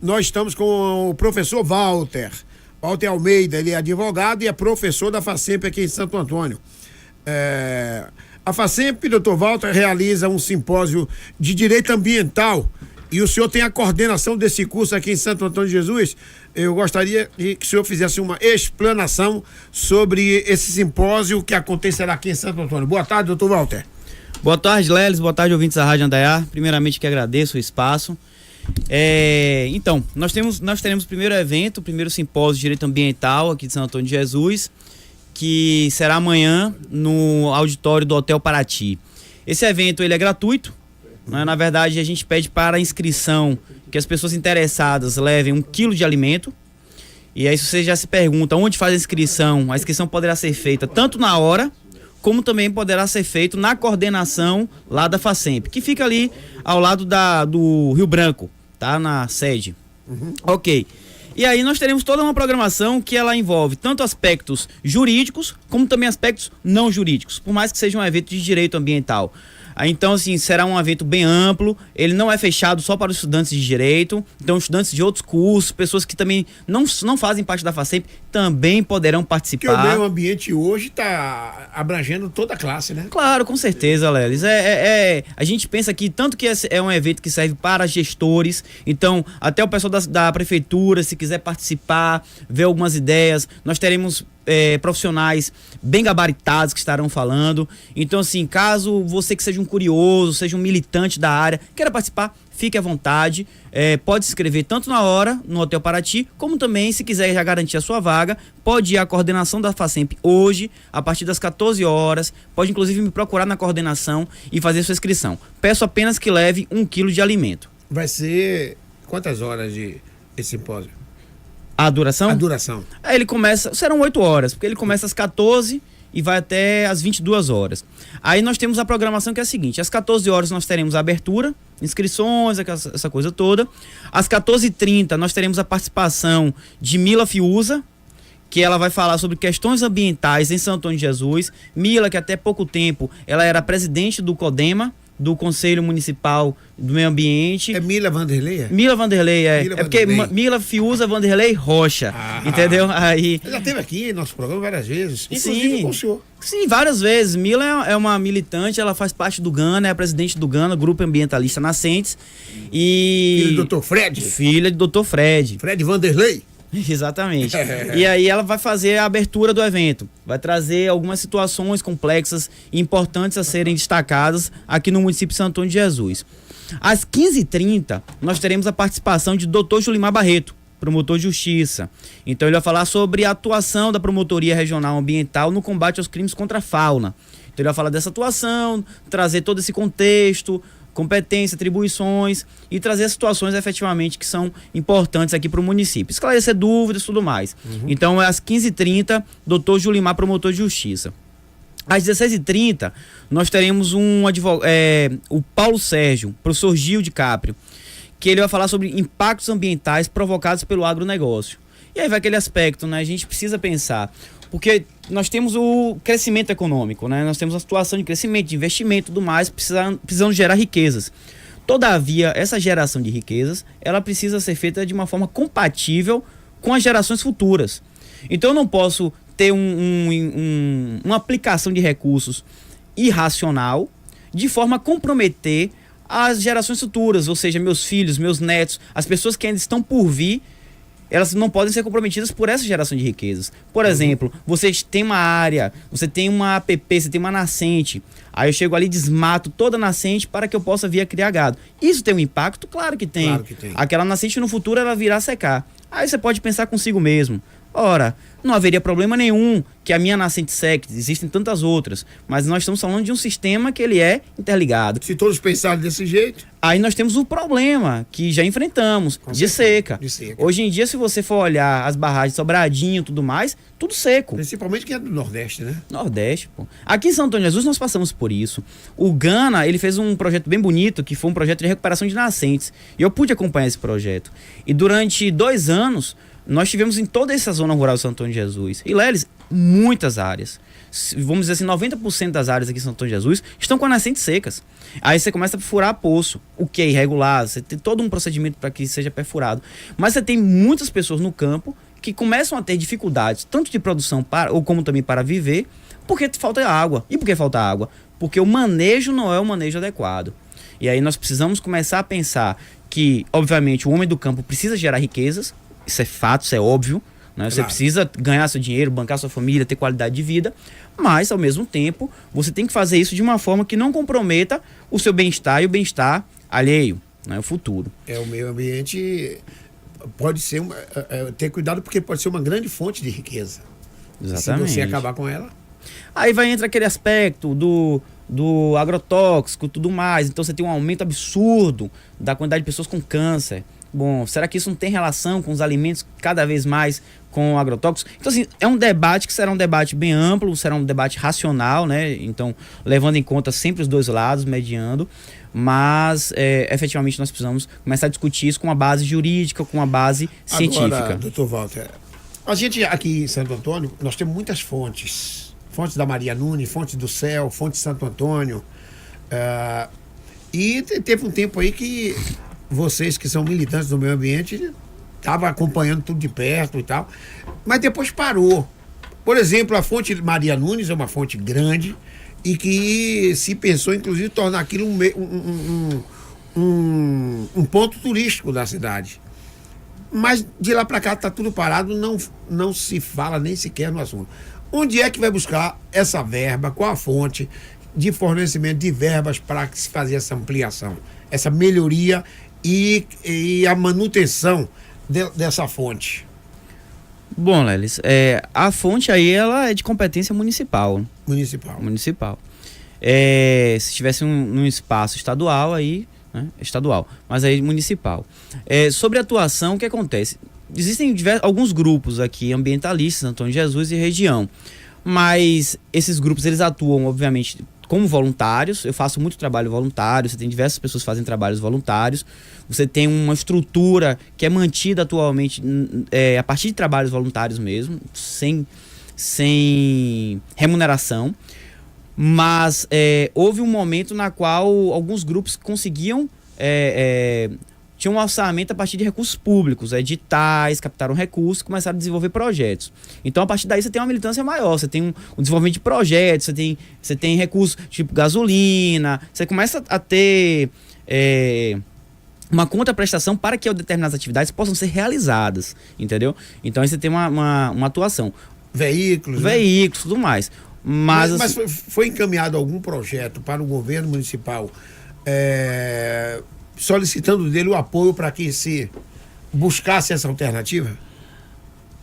nós estamos com o professor Walter Almeida, ele é advogado e é professor da FACEMP aqui em Santo Antônio. A FACEMP, doutor Walter, realiza um simpósio de direito ambiental e o senhor tem a coordenação desse curso aqui em Santo Antônio de Jesus. Eu gostaria que o senhor fizesse uma explanação sobre esse simpósio que acontecerá aqui em Santo Antônio. Boa tarde, doutor Walter. Boa tarde, Lelis. Boa tarde, ouvintes da Rádio Andaiá. Primeiramente que agradeço o espaço. Então, nós teremos o primeiro evento, o primeiro simpósio de direito ambiental aqui de Santo Antônio de Jesus, que será amanhã no auditório do Hotel Paraty. Esse evento ele é gratuito, né? Na verdade, a gente pede para a inscrição que as pessoas interessadas levem 1 quilo de alimento. E aí, se você já se pergunta onde faz a inscrição poderá ser feita tanto na hora, como também poderá ser feito na coordenação lá da FACEMP, que fica ali ao lado do Rio Branco, tá? Na sede. Ok. E aí nós teremos toda uma programação que ela envolve tanto aspectos jurídicos, como também aspectos não jurídicos, por mais que seja um evento de direito ambiental. Então, assim, será um evento bem amplo, ele não é fechado só para os estudantes de direito, então estudantes de outros cursos, pessoas que também não fazem parte da FACEMP, também poderão participar. Porque o meio ambiente hoje está abrangendo toda a classe, né? Claro, com certeza, Lelis. A gente pensa que tanto que é um evento que serve para gestores, então até o pessoal da prefeitura, se quiser participar, ver algumas ideias, nós teremos profissionais bem gabaritados que estarão falando. Então, assim, caso você que seja um curioso, seja um militante da área, queira participar, fique à vontade. Pode se inscrever tanto na hora, no Hotel Paraty, como também, se quiser já garantir a sua vaga, pode ir à coordenação da FACEMP hoje, a partir das 14 horas. Pode, inclusive, me procurar na coordenação e fazer sua inscrição. Peço apenas que leve 1 quilo de alimento. Vai ser quantas horas esse simpósio? A duração? A duração. Serão 8 horas, porque ele começa às 14 e vai até às 22 horas. Aí nós temos a programação que é a seguinte: às 14 horas nós teremos a abertura, inscrições, essa coisa toda. Às 14h30 nós teremos a participação de Mila Fiuza, que ela vai falar sobre questões ambientais em Santo Antônio de Jesus. Mila, que até pouco tempo ela era presidente do CODEMA, do Conselho Municipal do Meio Ambiente. É Mila Vanderlei? Mila Vanderlei, Mila porque Vanderlei. Mila Fiuza Vanderlei Rocha, entendeu? Aí... Ela esteve aqui no nosso programa várias vezes, inclusive com o senhor. Sim, várias vezes. Mila é uma militante, ela faz parte do GANA, é a presidente do GANA, Grupo Ambientalista Nascentes. Filha do Dr. Fred? Filha do Dr. Fred. Fred Vanderlei? Exatamente. E aí ela vai fazer a abertura do evento, vai trazer algumas situações complexas e importantes a serem destacadas aqui no município de Santo Antônio de Jesus. Às 15h30 nós teremos a participação de Dr. Julimar Barreto, promotor de justiça. Então ele vai falar sobre a atuação da Promotoria Regional Ambiental no combate aos crimes contra a fauna. Então ele vai falar dessa atuação, trazer todo esse contexto, competência, atribuições e trazer situações efetivamente que são importantes aqui para o município. Esclarecer dúvidas e tudo mais. Então, às 15h30, Dr. Julimar, promotor de justiça. Às 16h30, nós teremos o Paulo Sérgio, professor Gil de Caprio, que ele vai falar sobre impactos ambientais provocados pelo agronegócio. E aí vai aquele aspecto, né? A gente precisa pensar, porque nós temos o crescimento econômico, né? Nós temos a situação de crescimento, de investimento e tudo mais, precisamos gerar riquezas. Todavia, essa geração de riquezas, ela precisa ser feita de uma forma compatível com as gerações futuras. Então eu não posso ter uma aplicação de recursos irracional, de forma a comprometer as gerações futuras, ou seja, meus filhos, meus netos, as pessoas que ainda estão por vir, elas não podem ser comprometidas por essa geração de riquezas. Por exemplo, você tem uma área, você tem uma APP, você tem uma nascente, aí eu chego ali e desmato toda a nascente para que eu possa vir a criar gado. Isso tem um impacto? Claro que tem. Claro que tem. Aquela nascente no futuro ela virá secar. Aí você pode pensar consigo mesmo: ora, não haveria problema nenhum que a minha nascente seque, existem tantas outras, mas nós estamos falando de um sistema que ele é interligado. Se todos pensarem desse jeito... Aí nós temos o problema que já enfrentamos, de seca. Hoje em dia, se você for olhar as barragens Sobradinho e tudo mais, tudo seco. Principalmente que é do Nordeste, né? Nordeste, pô. Aqui em Santo Antônio de Jesus nós passamos por isso. O GANA, ele fez um projeto bem bonito, que foi um projeto de recuperação de nascentes. E eu pude acompanhar esse projeto. E durante 2 anos, nós tivemos em toda essa zona rural de Santo Antônio de Jesus. E Lelis, muitas áreas. vamos dizer assim, 90% das áreas aqui em Santo Antônio de Jesus estão com nascentes secas. Aí você começa a furar poço, o que é irregular, você tem todo um procedimento para que seja perfurado. Mas você tem muitas pessoas no campo que começam a ter dificuldades, tanto de produção ou como também para viver, porque falta água. E por que falta água? Porque o manejo não é o manejo adequado. E aí nós precisamos começar a pensar que, obviamente, o homem do campo precisa gerar riquezas, isso é fato, isso é óbvio, né? Você precisa ganhar seu dinheiro, bancar sua família, ter qualidade de vida, mas, ao mesmo tempo, você tem que fazer isso de uma forma que não comprometa o seu bem-estar e o bem-estar alheio, né? O futuro. O meio ambiente pode ser, ter cuidado, porque pode ser uma grande fonte de riqueza. Exatamente. Se você acabar com ela... Aí vai entrar aquele aspecto do agrotóxico e tudo mais. Então você tem um aumento absurdo da quantidade de pessoas com câncer. Bom, será que isso não tem relação com os alimentos cada vez mais com agrotóxicos? Então, assim, é um debate que será um debate bem amplo, será um debate racional, né? Então, levando em conta sempre os dois lados, mediando. Mas, efetivamente, nós precisamos começar a discutir isso com uma base jurídica, com uma base científica. Agora, doutor Walter, a gente aqui em Santo Antônio, nós temos muitas fontes. Fontes da Maria Nunes, fontes do Céu, fontes de Santo Antônio. E teve um tempo aí que vocês que são militantes do meio ambiente estavam acompanhando tudo de perto e tal, mas depois parou. Por exemplo, a fonte Maria Nunes é uma fonte grande e que se pensou, inclusive, tornar aquilo um ponto turístico da cidade. Mas de lá para cá está tudo parado, não se fala nem sequer no assunto. Onde é que vai buscar essa verba? Qual a fonte de fornecimento de verbas para se fazer essa ampliação, essa melhoria e a manutenção dessa fonte? Bom, Lelis, a fonte aí ela é de competência municipal. Municipal. Se tivesse num espaço estadual, aí, né, estadual, mas aí municipal. Sobre a atuação, o que acontece? Existem alguns grupos aqui ambientalistas, Santo Antônio de Jesus e região, mas esses grupos eles atuam, obviamente, como voluntários. Eu faço muito trabalho voluntário, você tem diversas pessoas que fazem trabalhos voluntários, você tem uma estrutura que é mantida atualmente a partir de trabalhos voluntários mesmo, sem remuneração, mas houve um momento na qual alguns grupos conseguiam tinha um orçamento a partir de recursos públicos, editais, captaram recursos e começaram a desenvolver projetos. Então, a partir daí, você tem uma militância maior, você tem um desenvolvimento de projetos, você tem recursos tipo gasolina, você começa a ter uma contraprestação para que determinadas atividades possam ser realizadas, entendeu? Então, aí você tem uma atuação. Veículos, tudo mais. Mas foi encaminhado algum projeto para o governo municipal solicitando dele o apoio para que se buscasse essa alternativa?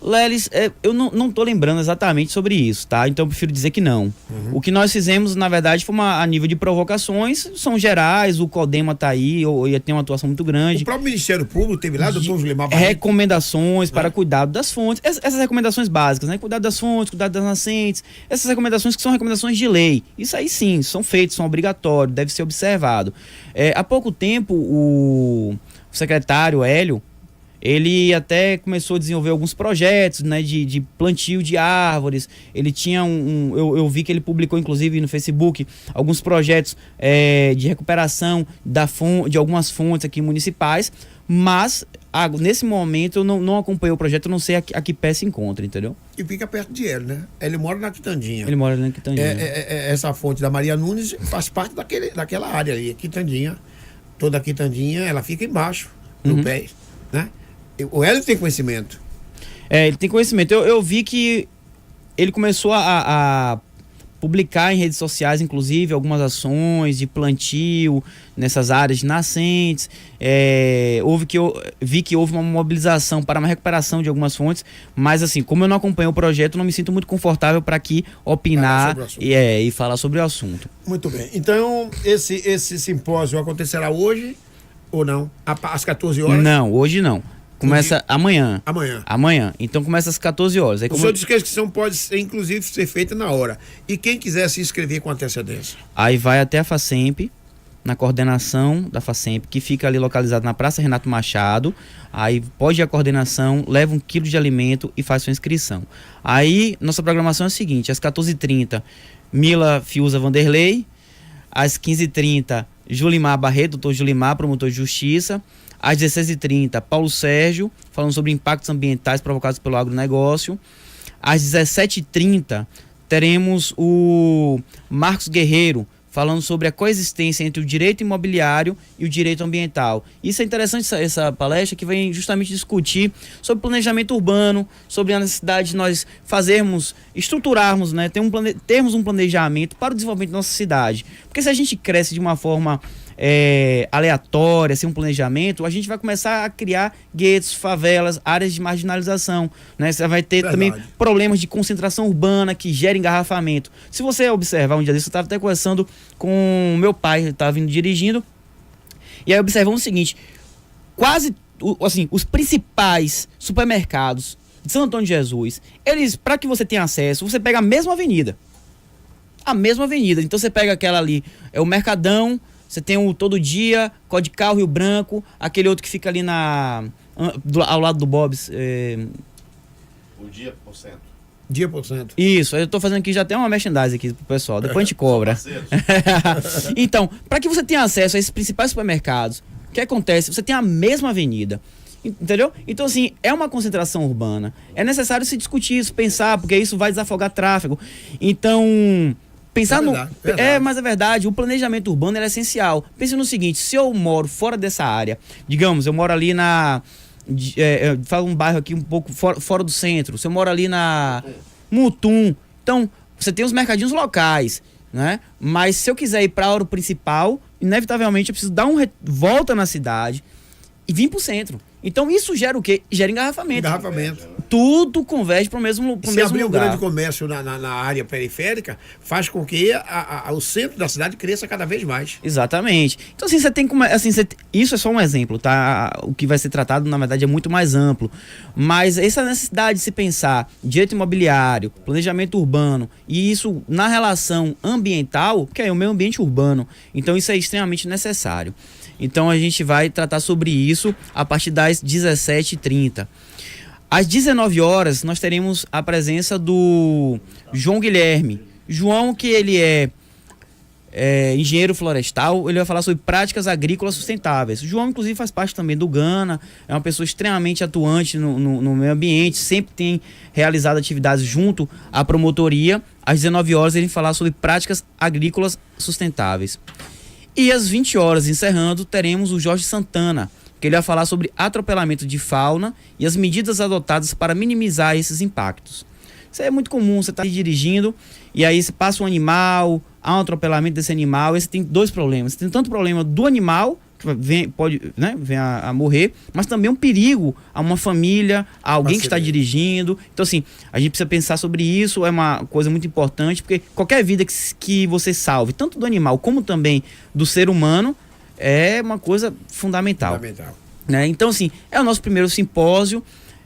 Lelis, eu não tô lembrando exatamente sobre isso, tá? Então eu prefiro dizer que não. O que nós fizemos, na verdade, foi a nível de provocações, são gerais, o CODEMA tá aí, ia ter uma atuação muito grande. O próprio Ministério Público teve lá, doutor Julimar Barreto. Recomendações para cuidado das fontes, essas recomendações básicas, né? Cuidado das fontes, cuidado das nascentes, essas recomendações que são recomendações de lei. Isso aí sim, são feitos, são obrigatórios, deve ser observado. Há pouco tempo, o secretário Hélio, ele até começou a desenvolver alguns projetos, né, de plantio de árvores. Ele tinha eu vi que ele publicou, inclusive, no Facebook, alguns projetos de recuperação de algumas fontes aqui municipais, mas nesse momento eu não acompanhei o projeto, eu não sei a que pé se encontra, entendeu? E fica perto de ele, né? Ele mora na Quitandinha. Essa fonte da Maria Nunes faz parte daquela área ali, Quitandinha. Toda a Quitandinha, ela fica embaixo, no pé, né? O Hélio tem conhecimento. Ele tem conhecimento. Eu vi que ele começou a publicar em redes sociais, inclusive, algumas ações de plantio nessas áreas de nascentes. Vi que houve uma mobilização para uma recuperação de algumas fontes, mas assim, como eu não acompanho o projeto, não me sinto muito confortável para aqui opinar e falar sobre o assunto. Muito bem. Então, esse simpósio acontecerá hoje ou não? Às 14 horas? Não, hoje não. Começa amanhã. Amanhã. Então começa às 14 horas. O senhor disse que a inscrição pode, inclusive, ser feita na hora. E quem quiser se inscrever com antecedência? Aí vai até a FACEMP, na coordenação da FASEMP, que fica ali localizado na Praça Renato Machado. Aí pode ir à coordenação, leva 1 quilo de alimento e faz sua inscrição. Aí nossa programação é a seguinte: às 14h30, Mila Fiuza Vanderlei. Às 15h30, Julimar Barreto, doutor Julimar, promotor de justiça. Às 16h30, Paulo Sérgio, falando sobre impactos ambientais provocados pelo agronegócio. Às 17h30, teremos o Marcos Guerreiro, falando sobre a coexistência entre o direito imobiliário e o direito ambiental. Isso é interessante, essa palestra, que vem justamente discutir sobre planejamento urbano, sobre a necessidade de nós estruturarmos, né, termos um planejamento para o desenvolvimento da nossa cidade. Porque se a gente cresce de uma forma aleatória, sem um planejamento, a gente vai começar a criar guetos, favelas, áreas de marginalização, né? Você vai ter também problemas de concentração urbana que gera engarrafamento. Se você observar, um dia desse, eu estava até conversando com meu pai, ele estava vindo dirigindo, e aí observamos o seguinte: quase, assim, os principais supermercados de Santo Antônio de Jesus, eles, para que você tenha acesso, você pega a mesma avenida. Então você pega aquela ali, é o Mercadão. Você tem o Todo Dia, Codical, Rio Branco, aquele outro que fica ali ao lado do Bob's. O Dia por Cento. Dia por cento. Isso, eu tô fazendo aqui já até uma merchandising aqui pro pessoal, depois a gente cobra. Então, para que você tenha acesso a esses principais supermercados, o que acontece? Você tem a mesma avenida. Entendeu? Então, assim, é uma concentração urbana. É necessário se discutir isso, pensar, porque isso vai desafogar tráfego. Então, pensar verdade. Mas é verdade, o planejamento urbano é essencial. Pense no seguinte: se eu moro fora dessa área, digamos, eu moro ali fala um bairro aqui um pouco fora do centro, se eu moro ali na Mutum, então você tem os mercadinhos locais, né? Mas se eu quiser ir para a hora principal, inevitavelmente eu preciso dar volta na cidade e vir para o centro. Então isso gera o quê? Gera engarrafamento. Tudo converge para o mesmo lugar. Se abrir um grande comércio na área periférica, faz com que o centro da cidade cresça cada vez mais. Exatamente. Então, assim, você tem como. Assim, isso é só um exemplo, tá? O que vai ser tratado, na verdade, é muito mais amplo. Mas essa necessidade de se pensar direito imobiliário, planejamento urbano, e isso na relação ambiental, que é o meio ambiente urbano. Então, isso é extremamente necessário. Então, a gente vai tratar sobre isso a partir das 17h30. Às 19 horas, nós teremos a presença do João Guilherme. João, que ele é engenheiro florestal, ele vai falar sobre práticas agrícolas sustentáveis. O João, inclusive, faz parte também do Gana, é uma pessoa extremamente atuante no meio ambiente, sempre tem realizado atividades junto à promotoria. Às 19 horas, ele vai falar sobre práticas agrícolas sustentáveis. E às 20 horas, encerrando, teremos o Jorge Santana, que ele vai falar sobre atropelamento de fauna e as medidas adotadas para minimizar esses impactos. Isso é muito comum, você está dirigindo e aí você passa um animal, há um atropelamento desse animal, e você tem dois problemas. Você tem tanto problema do animal, que pode a morrer, mas também um perigo a uma família, a alguém que está dirigindo. Então, assim, a gente precisa pensar sobre isso, é uma coisa muito importante, porque qualquer vida que você salve, tanto do animal como também do ser humano, é uma coisa fundamental. Né? Então, assim, é o nosso primeiro simpósio.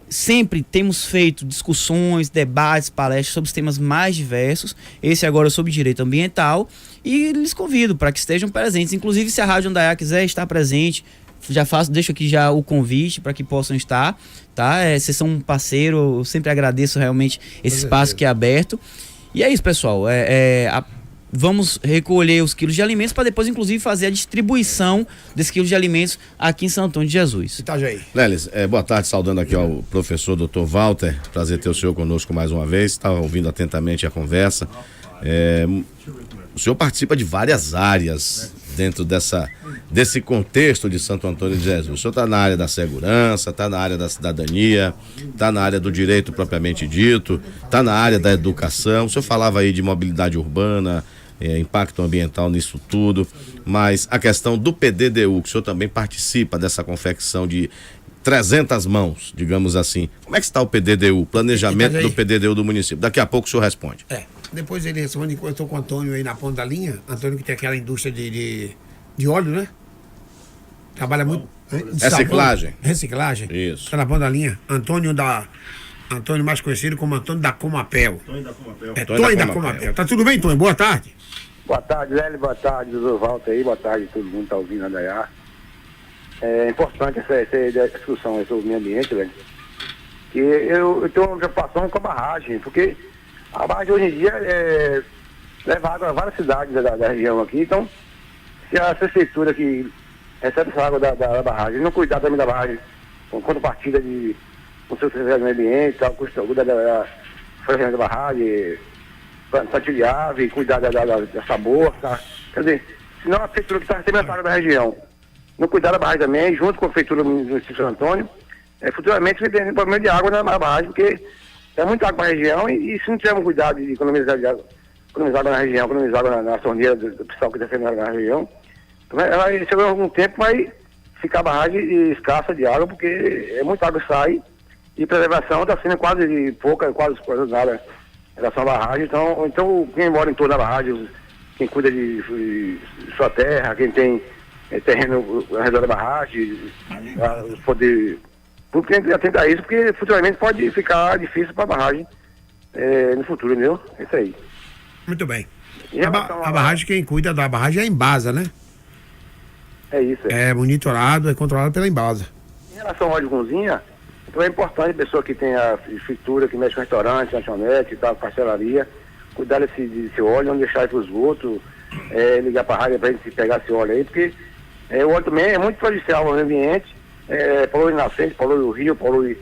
Sempre temos feito discussões, debates, palestras sobre os temas mais diversos. Esse agora é sobre direito ambiental. E lhes convido para que estejam presentes. Inclusive, se a Rádio Andaiá quiser estar presente, deixo aqui já o convite para que possam estar. Tá? Vocês são um parceiro, eu sempre agradeço realmente esse espaço que é aberto. E é isso, pessoal. Vamos recolher os quilos de alimentos para depois, inclusive, fazer a distribuição desses quilos de alimentos aqui em Santo Antônio de Jesus. Itajaí. Lelis, boa tarde, saudando aqui ao professor Dr. Walter. Prazer ter o senhor conosco mais uma vez. Estava ouvindo atentamente a conversa. O senhor participa de várias áreas dentro desse contexto de Santo Antônio de Jesus. O senhor está na área da segurança, está na área da cidadania, está na área do direito propriamente dito, está na área da educação. O senhor falava aí de mobilidade urbana, impacto ambiental nisso tudo, mas a questão do PDDU, que o senhor também participa dessa confecção de 300 mãos, digamos assim. Como é que está o PDDU, planejamento do PDDU do município? Daqui a pouco o senhor responde. Depois ele responde, eu estou com o Antônio aí na ponta da linha. Antônio que tem aquela indústria de óleo, né? Trabalha muito. Reciclagem. Reciclagem. Isso. Está na ponta da linha. Antônio mais conhecido como Antônio da Comapel. Tony da Comapel. Tony da Comapel. Tá tudo bem, Tony? Boa tarde. Boa tarde, Lélio, boa tarde, doutor Walter aí, boa tarde, todo mundo está ouvindo a Dayá. É importante essa discussão sobre o meio ambiente, velho. Que eu tenho uma preocupação com a barragem, porque a barragem hoje em dia leva água a várias cidades da região aqui, então se a prefeitura que recebe essa água da barragem não cuidar também da barragem, com contrapartida de com seu secretário do meio ambiente, tal, cuida da fechamento da barragem, plantio de ave, cuidar da sabor, tá? Quer dizer, se não a prefeitura que está recebendo a água da região não cuidar da barragem também, junto com a prefeitura do município de Santo Antônio, futuramente vai ter problema de água na barragem, porque é muita água para a região e se não tivermos cuidado de economizar água na região, economizar água na torneira do pessoal que está sendo na região, vai chegar algum tempo, vai ficar a barragem escassa de água, porque é muita água que sai e preservação está sendo quase pouca, quase nada em relação à barragem. Então quem mora em torno da barragem, quem cuida de sua terra, quem tem terreno ao redor da barragem, poder atentar isso, porque futuramente pode ficar difícil para a barragem no futuro, entendeu? É isso aí. Muito bem. A barragem, quem cuida da barragem é a Embasa, né? É isso. É monitorado, é controlado pela Embasa. Em relação ao óleo de cozinha, então é importante a pessoa que tem a fritura, que mexe com restaurante, lanchonete e tal, pastelaria, cuidar desse óleo, não deixar ir para o esgoto, ligar para a rádio para a gente pegar esse óleo aí, porque o óleo também é muito prejudicial ao meio ambiente, polui nascente, polui o rio, polui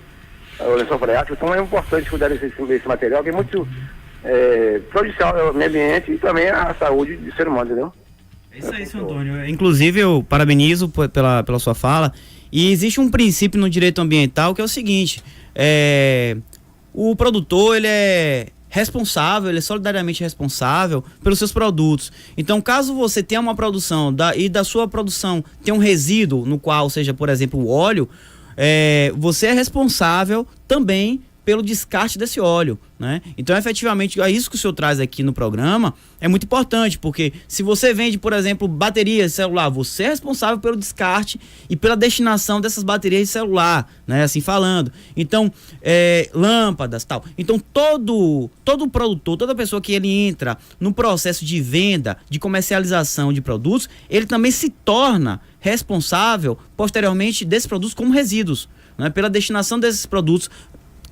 o lençol freático, então é importante cuidar desse material, que é muito prejudicial ao meio ambiente e também à saúde do ser humano, entendeu? É isso aí, senhor Antônio. Inclusive, eu parabenizo pela sua fala. E existe um princípio no direito ambiental que é o seguinte: o produtor ele é responsável, ele é solidariamente responsável pelos seus produtos. Então, caso você tenha uma produção e da sua produção tem um resíduo, no qual seja, por exemplo, o óleo, você é responsável também pelo descarte desse óleo, né? Então, efetivamente, isso que o senhor traz aqui no programa é muito importante, porque se você vende, por exemplo, baterias de celular, você é responsável pelo descarte e pela destinação dessas baterias de celular, né? Assim falando. Então, lâmpadas, tal. Então, todo produtor, toda pessoa que ele entra no processo de venda, de comercialização de produtos, ele também se torna responsável, posteriormente, desses produtos como resíduos, né? Pela destinação desses produtos,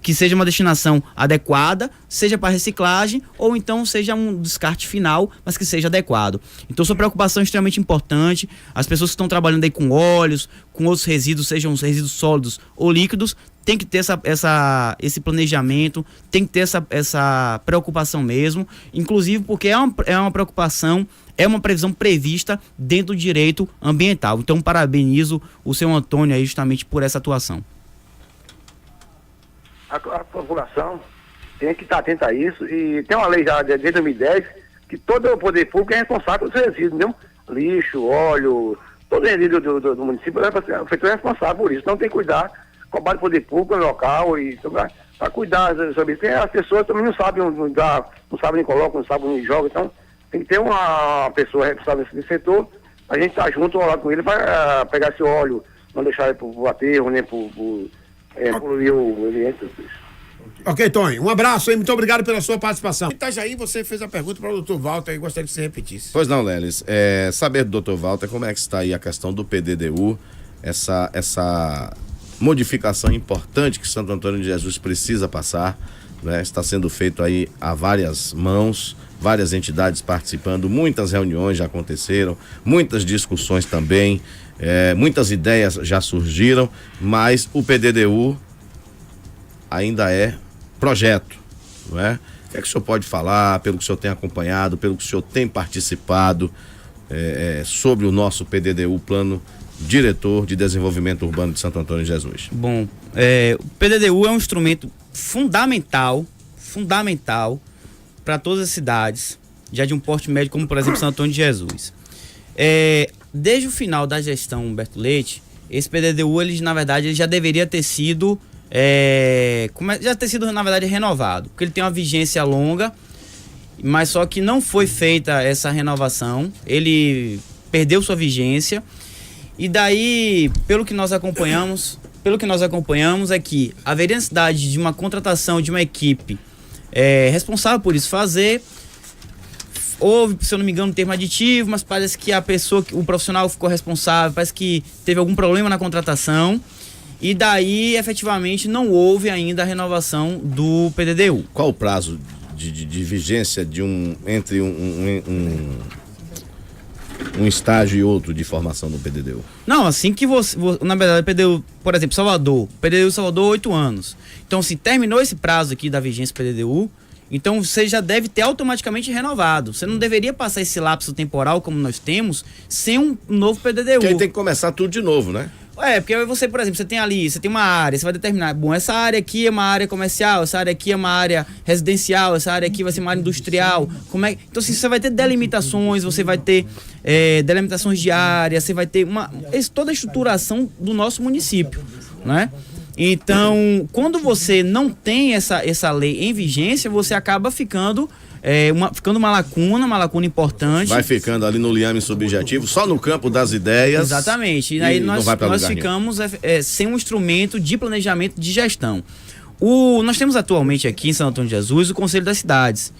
que seja uma destinação adequada, seja para reciclagem ou então seja um descarte final, mas que seja adequado. Então, sua preocupação é extremamente importante. As pessoas que estão trabalhando aí com óleos, com outros resíduos, sejam os resíduos sólidos ou líquidos, tem que ter esse planejamento, tem que ter essa preocupação mesmo, inclusive porque é uma preocupação, é uma previsão prevista dentro do direito ambiental. Então, parabenizo o senhor Antônio aí justamente por essa atuação. A população tem que estar atenta a isso, e tem uma lei já desde 2010 que todo o poder público é responsável pelos resíduos, entendeu? Lixo, óleo, todo resíduo do município, a prefeitura é responsável por isso. Então tem que cuidar, cobrar o poder público no local e para cuidar sobre isso. Porque as pessoas também não sabem onde dar, não sabem onde colocam, não sabem onde jogam, então tem que ter uma pessoa responsável nesse setor, a gente tá junto ao lado com ele para pegar esse óleo, não deixar ele para o aterro, nem poluir o ambiente. Ok, Tony, um abraço aí, muito obrigado pela sua participação. Itajaí, você fez a pergunta para o Dr. Walter e gostaria que você repetisse. Pois não, Lelis, saber do Dr. Walter como é que está aí a questão do PDDU, essa modificação importante que Santo Antônio de Jesus precisa passar, né? Está sendo feito aí a várias mãos, várias entidades participando, muitas reuniões já aconteceram, muitas discussões também, muitas ideias já surgiram, mas o PDDU ainda é projeto, não é? O que é que o senhor pode falar, pelo que o senhor tem acompanhado, pelo que o senhor tem participado sobre o nosso PDDU, Plano Diretor de Desenvolvimento Urbano de Santo Antônio de Jesus? Bom, o PDDU é um instrumento fundamental para todas as cidades, já de um porte médio, como por exemplo Santo Antônio de Jesus. Desde o final da gestão Humberto Leite, esse PDDU, ele já deveria ter sido na verdade renovado, porque ele tem uma vigência longa, mas só que não foi feita essa renovação, ele perdeu sua vigência, e daí, pelo que nós acompanhamos é que haveria necessidade de uma contratação de uma equipe responsável por isso fazer. houve, se eu não me engano, um termo aditivo, mas parece que o profissional ficou responsável, parece que teve algum problema na contratação. E daí, efetivamente, não houve ainda a renovação do PDDU. Qual o prazo de vigência entre um estágio e outro de formação do PDDU? Não, assim que você na verdade, o PDDU, por exemplo, Salvador, PDDU Salvador, 8 anos. Então, se terminou esse prazo aqui da vigência do PDDU, então você já deve ter automaticamente renovado. Você não deveria passar esse lapso temporal, como nós temos, sem um novo PDDU. Porque aí tem que começar tudo de novo, né? Porque você, por exemplo, você tem uma área, você vai determinar, bom, essa área aqui é uma área comercial, essa área aqui é uma área residencial, essa área aqui vai ser uma área industrial. Então, assim, você vai ter delimitações, você vai ter delimitações de área, você vai ter toda a estruturação do nosso município, né? Então, quando você não tem essa lei em vigência, você acaba ficando uma lacuna importante. Vai ficando ali no liame subjetivo, só no campo das ideias. Exatamente. E aí nós ficamos sem um instrumento de planejamento de gestão. Nós temos atualmente aqui em Santo Antônio de Jesus o Conselho das Cidades,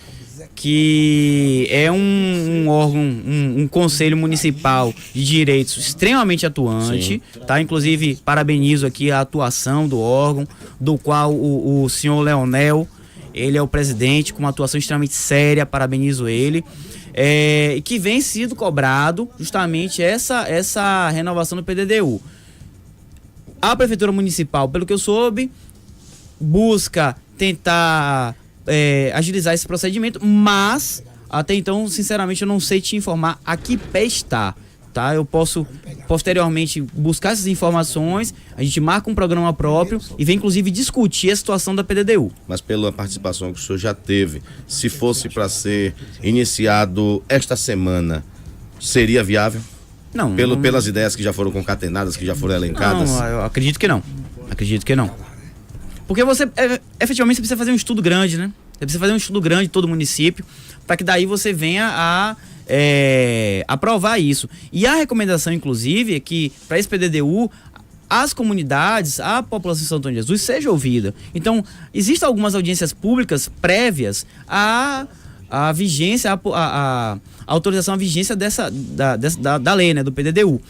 que é um órgão, um conselho municipal de direitos extremamente atuante, tá? Inclusive, parabenizo aqui a atuação do órgão, do qual o senhor Leonel, ele é o presidente, com uma atuação extremamente séria, parabenizo ele, que vem sido cobrado justamente essa renovação do PDDU. A Prefeitura Municipal, pelo que eu soube, busca tentar agilizar esse procedimento, mas até então, sinceramente, eu não sei te informar a que pé está. Tá? Eu posso posteriormente buscar essas informações, a gente marca um programa próprio e vem inclusive discutir a situação da PDDU. Mas pela participação que o senhor já teve, se fosse para ser iniciado esta semana, seria viável? Não. Pelas ideias que já foram concatenadas, que já foram elencadas? Não, eu acredito que não. Porque você, efetivamente, você precisa fazer um estudo grande, né? Você precisa fazer um estudo grande de todo o município, para que daí você venha a aprovar isso. E a recomendação, inclusive, é que para esse PDDU, as comunidades, a população de Santo Antônio de Jesus seja ouvida. Então, existem algumas audiências públicas prévias à vigência, a autorização à vigência da lei, né, do PDDU.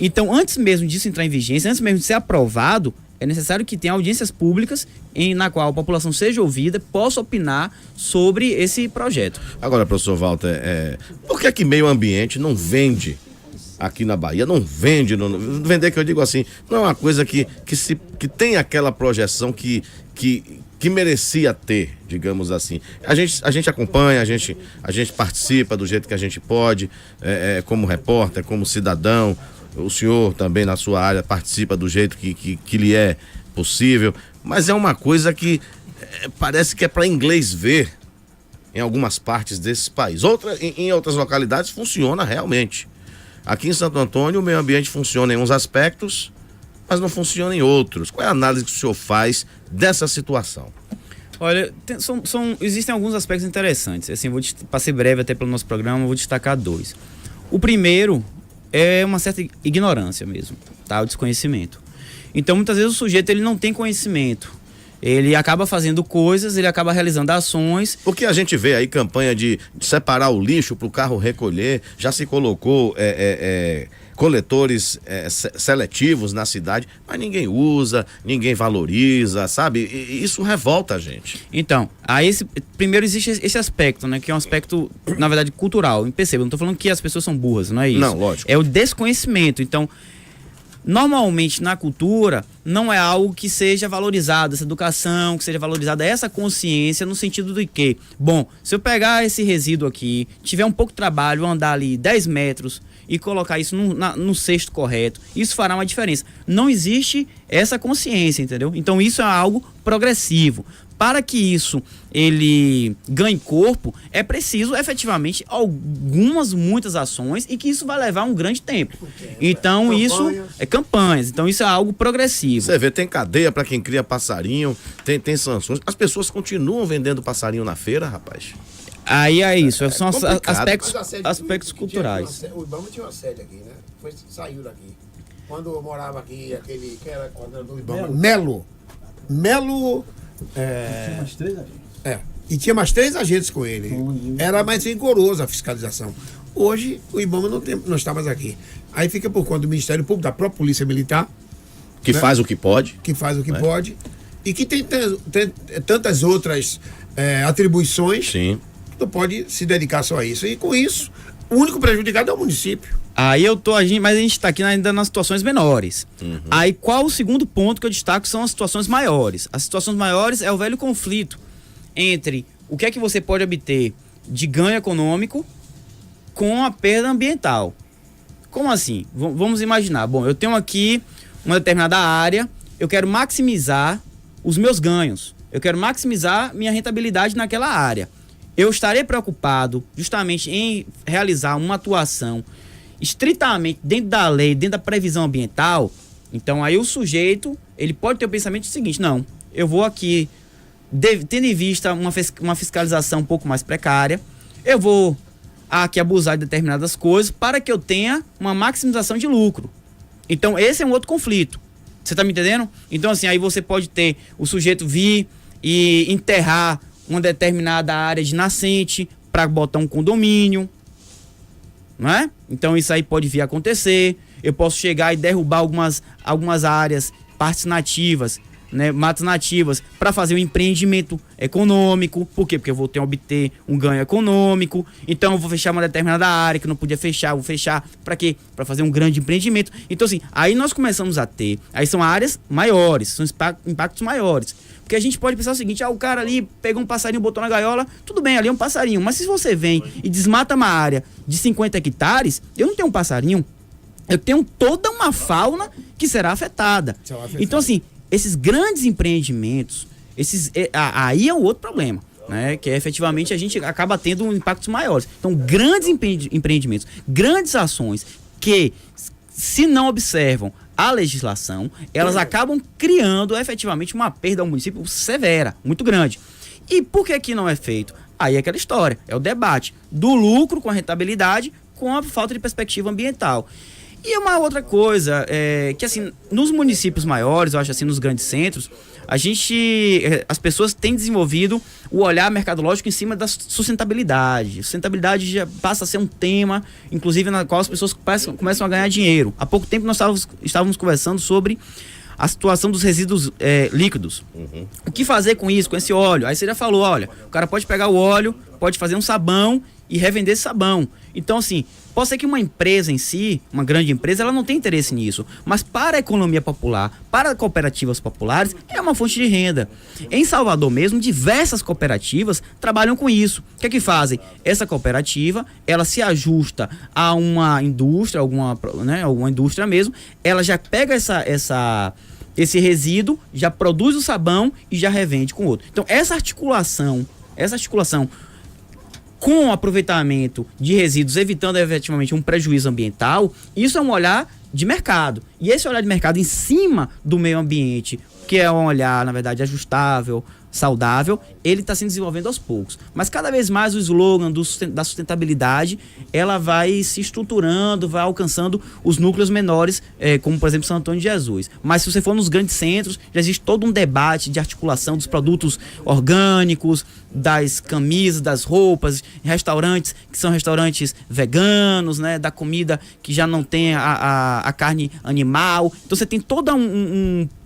Então, antes mesmo disso entrar em vigência, antes mesmo de ser aprovado, é necessário que tenha audiências públicas na qual a população seja ouvida, possa opinar sobre esse projeto. Agora, professor Walter, por que meio ambiente não vende aqui na Bahia? Não vende, vender que eu digo assim, não é uma coisa que tem aquela projeção que merecia ter, digamos assim. A gente acompanha, a gente participa do jeito que a gente pode, como repórter, como cidadão. O senhor também na sua área participa do jeito que lhe é possível, mas é uma coisa que parece que é para inglês ver em algumas partes desse país. Em outras localidades funciona realmente. Aqui em Santo Antônio o meio ambiente funciona em uns aspectos, mas não funciona em outros. Qual é a análise que o senhor faz dessa situação? Olha, existem alguns aspectos interessantes. Assim, para ser breve até pelo nosso programa, vou destacar 2. O primeiro é uma certa ignorância mesmo, tá? O desconhecimento. Então, muitas vezes o sujeito ele não tem conhecimento. Ele acaba fazendo coisas, ele acaba realizando ações. O que a gente vê aí, campanha de separar o lixo para o carro recolher, já se colocou coletores seletivos na cidade, mas ninguém usa, ninguém valoriza, sabe? E isso revolta a gente. Então, primeiro existe esse aspecto, né? Que é um aspecto, na verdade, cultural. Perceba, eu não estou falando que as pessoas são burras, não é isso? Não, lógico. É o desconhecimento. Então, normalmente na cultura não é algo que seja valorizado, essa educação, que seja valorizada essa consciência, no sentido de que, bom, se eu pegar esse resíduo aqui, tiver um pouco de trabalho, andar ali 10 metros e colocar isso no cesto correto, isso fará uma diferença. Não existe essa consciência, entendeu? Então isso é algo progressivo. Para que isso ele ganhe corpo, é preciso efetivamente muitas ações e que isso vai levar um grande tempo. Então campanhas. Isso é campanhas, então isso é algo progressivo. Você vê, tem cadeia para quem cria passarinho, tem sanções. As pessoas continuam vendendo passarinho na feira, rapaz. Aí é isso, são aspectos culturais. O Ibama tinha uma sede aqui, né? Saiu daqui. Quando eu morava aqui, aquele que era do Ibama, Melo. E tinha mais 3 agentes com ele. Era mais rigorosa a fiscalização. Hoje, o IBAMA não está mais aqui. Aí fica por conta do Ministério Público, da própria Polícia Militar. Que faz o que pode. Que faz o que pode. E que tem tantas outras atribuições. Sim. Que não pode se dedicar só a isso. E com isso, o único prejudicado é o município. Aí mas a gente está aqui ainda nas situações menores. Aí qual o segundo ponto que eu destaco são as situações maiores. As situações maiores é o velho conflito entre o que é que você pode obter de ganho econômico com a perda ambiental. Como assim? Vamos imaginar. Bom, eu tenho aqui uma determinada área, eu quero maximizar os meus ganhos. Eu quero maximizar minha rentabilidade naquela área. Eu estarei preocupado justamente em realizar uma atuação estritamente dentro da lei, dentro da previsão ambiental. Então aí o sujeito, ele pode ter o pensamento seguinte: não, eu vou aqui, tendo em vista uma fiscalização um pouco mais precária, eu vou aqui abusar de determinadas coisas para que eu tenha uma maximização de lucro. Então esse é um outro conflito. Você tá me entendendo? Então assim, aí você pode ter o sujeito vir e enterrar uma determinada área de nascente para botar um condomínio, não é? Então isso aí pode vir a acontecer. Eu posso chegar e derrubar algumas áreas, partes nativas, né, matas nativas, para fazer um empreendimento econômico. Por quê? Porque eu vou obter um ganho econômico. Então eu vou fechar uma determinada área que eu não podia fechar, vou fechar para quê? Para fazer um grande empreendimento. Então assim, aí nós começamos a ter, aí são áreas maiores, são impactos maiores. Porque a gente pode pensar o seguinte: o cara ali pegou um passarinho, botou na gaiola, tudo bem, ali é um passarinho. Mas se você vem e desmata uma área de 50 hectares, eu não tenho um passarinho, eu tenho toda uma fauna que será afetada. Então assim, esses grandes empreendimentos, aí é um outro problema, né? Que é, efetivamente a gente acaba tendo impactos maiores. Então grandes empreendimentos, grandes ações que, se não observam a legislação, elas acabam criando efetivamente uma perda ao município severa, muito grande. E por que não é feito? Aí é aquela história, é o debate do lucro com a rentabilidade, com a falta de perspectiva ambiental. E uma outra coisa, que assim, nos municípios maiores, eu acho assim, nos grandes centros, as pessoas têm desenvolvido o olhar mercadológico em cima da sustentabilidade. Sustentabilidade já passa a ser um tema, inclusive, na qual as pessoas começam a ganhar dinheiro. Há pouco tempo nós estávamos conversando sobre a situação dos resíduos líquidos. O que fazer com isso, com esse óleo? Aí você já falou, olha, o cara pode pegar o óleo, pode fazer um sabão e revender esse sabão. Então, assim, pode ser que uma empresa em si, uma grande empresa, ela não tem interesse nisso. Mas para a economia popular, para cooperativas populares, é uma fonte de renda. Em Salvador mesmo, diversas cooperativas trabalham com isso. O que é que fazem? Essa cooperativa, ela se ajusta a uma indústria, alguma indústria mesmo, ela já pega esse resíduo, já produz o sabão e já revende com outro. Então, essa articulação com o aproveitamento de resíduos, evitando efetivamente um prejuízo ambiental, isso é um olhar de mercado. E esse olhar de mercado em cima do meio ambiente, que é um olhar, na verdade, ajustável, saudável, ele está se desenvolvendo aos poucos. Mas cada vez mais o slogan da sustentabilidade, ela vai se estruturando, vai alcançando os núcleos menores, como por exemplo São Antônio de Jesus. Mas se você for nos grandes centros, já existe todo um debate de articulação dos produtos orgânicos, das camisas, das roupas, restaurantes que são restaurantes veganos, né, da comida que já não tem a carne animal. Então você tem todo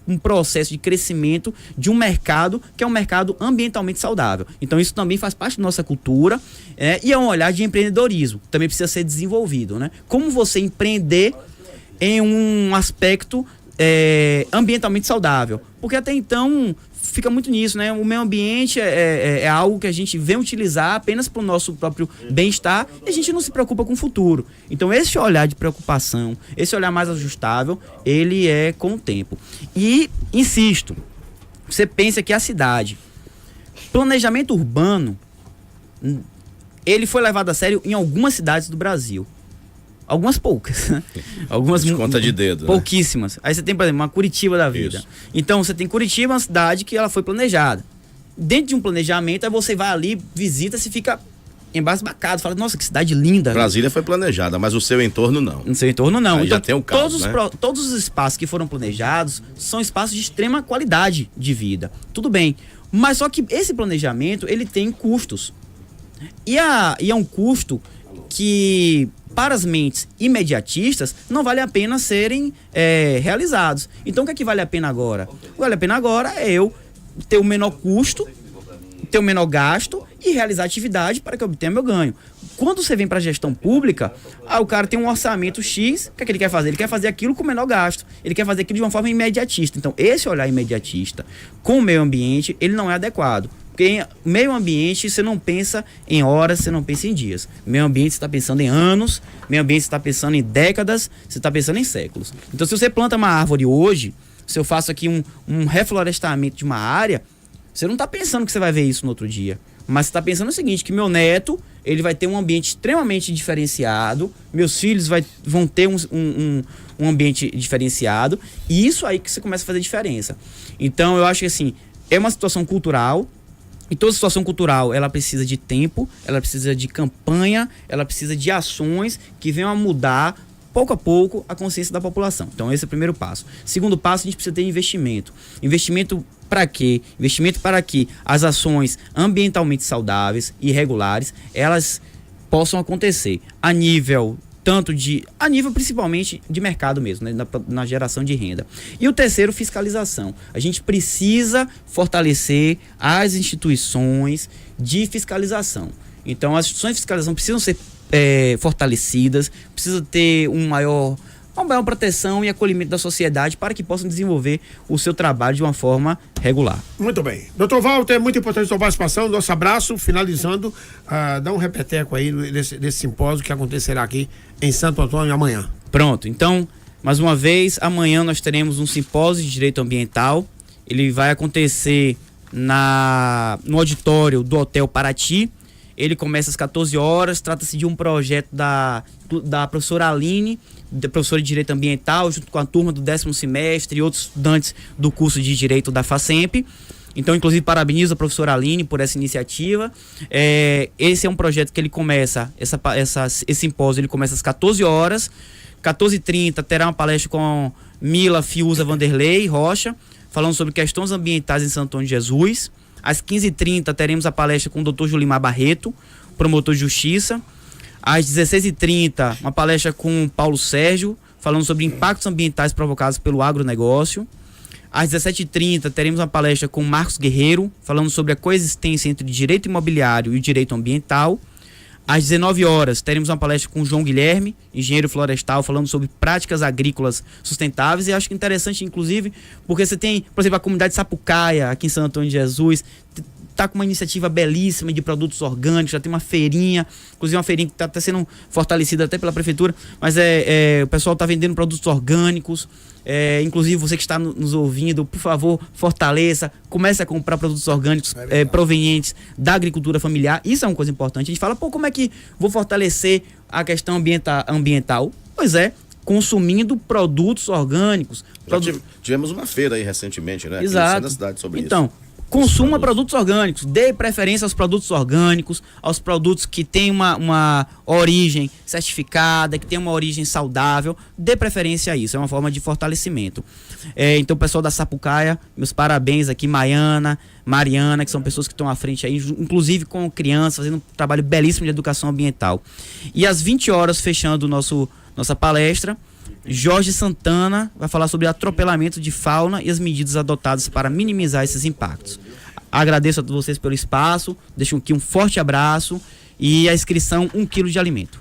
um processo de crescimento de um mercado que é um mercado ambientalmente saudável. Então isso também faz parte da nossa cultura, e é um olhar de empreendedorismo, também precisa ser desenvolvido, né? Como você empreender em um aspecto ambientalmente saudável, porque até então fica muito nisso, né? O meio ambiente é algo que a gente vem utilizar apenas para o nosso próprio bem-estar e a gente não se preocupa com o futuro. Então esse olhar de preocupação, esse olhar mais ajustável, ele é com o tempo. E, insisto, você pensa que a cidade, planejamento urbano, ele foi levado a sério em algumas cidades do Brasil. Algumas poucas, né? Algumas conta de dedo, pouquíssimas. Né? Aí você tem, por exemplo, uma Curitiba da vida. Isso. Então você tem Curitiba, uma cidade que ela foi planejada. Dentro de um planejamento, aí você vai ali, visita, se fica embasbacado, fala, nossa, que cidade linda. Brasília foi planejada, mas o seu entorno não. No seu entorno não. Aí então, já tem um caos, todos os espaços que foram planejados são espaços de extrema qualidade de vida. Tudo bem. Mas só que esse planejamento, ele tem custos. E é um custo que, para as mentes imediatistas, não vale a pena serem realizados. Então, o que é que vale a pena agora? O que vale a pena agora é eu ter o menor custo, ter o menor gasto e realizar atividade para que eu obtenha meu ganho. Quando você vem para a gestão pública, o cara tem um orçamento X, o que é que ele quer fazer? Ele quer fazer aquilo com o menor gasto. Ele quer fazer aquilo de uma forma imediatista. Então, esse olhar imediatista com o meio ambiente, ele não é adequado. Porque em meio ambiente você não pensa em horas, você não pensa em dias. Meio ambiente você está pensando em anos, meio ambiente você está pensando em décadas, você está pensando em séculos. Então, se você planta uma árvore hoje, se eu faço aqui um reflorestamento de uma área, você não está pensando que você vai ver isso no outro dia. Mas você está pensando o seguinte, que meu neto, ele vai ter um ambiente extremamente diferenciado, meus filhos vão ter um ambiente diferenciado, e isso aí que você começa a fazer diferença. Então, eu acho que assim, é uma situação cultural, e toda situação cultural, ela precisa de tempo, ela precisa de campanha, ela precisa de ações que venham a mudar, pouco a pouco, a consciência da população. Então, esse é o primeiro passo. Segundo passo, a gente precisa ter investimento. Investimento para quê? Investimento para que as ações ambientalmente saudáveis e regulares, elas possam acontecer a nível principalmente de mercado mesmo, né? na geração de renda. E o terceiro, fiscalização. A gente precisa fortalecer as instituições de fiscalização. Então, as instituições de fiscalização precisam ser fortalecidas, precisa ter uma maior proteção e acolhimento da sociedade para que possam desenvolver o seu trabalho de uma forma regular. Muito bem. Dr. Walter, é muito importante a sua participação, nosso abraço, finalizando, dá um repeteco aí desse simpósio que acontecerá aqui em Santo Antônio amanhã. Pronto, então, mais uma vez, amanhã nós teremos um simpósio de direito ambiental, ele vai acontecer no auditório do Hotel Paraty. Ele começa às 14 horas, trata-se de um projeto da professora Aline, professora de Direito Ambiental, junto com a turma do 10º semestre e outros estudantes do curso de Direito da FACEMP. Então, inclusive, parabenizo a professora Aline por essa iniciativa. Esse é um projeto que ele começa, esse simpósio ele começa às 14 horas. 14h30 terá uma palestra com Mila Fiuza Vanderlei Rocha, falando sobre questões ambientais em Santo Antônio de Jesus. Às 15h30 teremos a palestra com o Dr. Julimar Barreto, promotor de justiça. Às 16h30, uma palestra com Paulo Sérgio, falando sobre impactos ambientais provocados pelo agronegócio. Às 17h30, teremos uma palestra com Marcos Guerreiro, falando sobre a coexistência entre o direito imobiliário e o direito ambiental. Às 19 horas, teremos uma palestra com João Guilherme, engenheiro florestal, falando sobre práticas agrícolas sustentáveis. E acho que interessante, inclusive, porque você tem, por exemplo, a comunidade Sapucaia, aqui em Santo Antônio de Jesus, está com uma iniciativa belíssima de produtos orgânicos, já tem uma feirinha, inclusive uma feirinha que está até sendo fortalecida até pela prefeitura, mas o pessoal está vendendo produtos orgânicos. Inclusive você que está nos ouvindo, por favor, fortaleça, comece a comprar produtos orgânicos provenientes da agricultura familiar. Isso é uma coisa importante. A gente fala, como é que vou fortalecer a questão ambiental? Pois é, consumindo produtos orgânicos. Tivemos uma feira aí recentemente, né? Exato. Aqui na cidade sobre isso. Então, consuma produtos orgânicos, dê preferência aos produtos orgânicos, aos produtos que têm uma origem certificada, que tem uma origem saudável, dê preferência a isso, é uma forma de fortalecimento. Então, pessoal da Sapucaia, meus parabéns aqui, Mariana, que são pessoas que estão à frente aí, inclusive com crianças, fazendo um trabalho belíssimo de educação ambiental. E às 20 horas, fechando nossa palestra, Jorge Santana vai falar sobre atropelamento de fauna e as medidas adotadas para minimizar esses impactos. Agradeço a vocês pelo espaço, deixo aqui um forte abraço e a inscrição 1 quilo de alimento.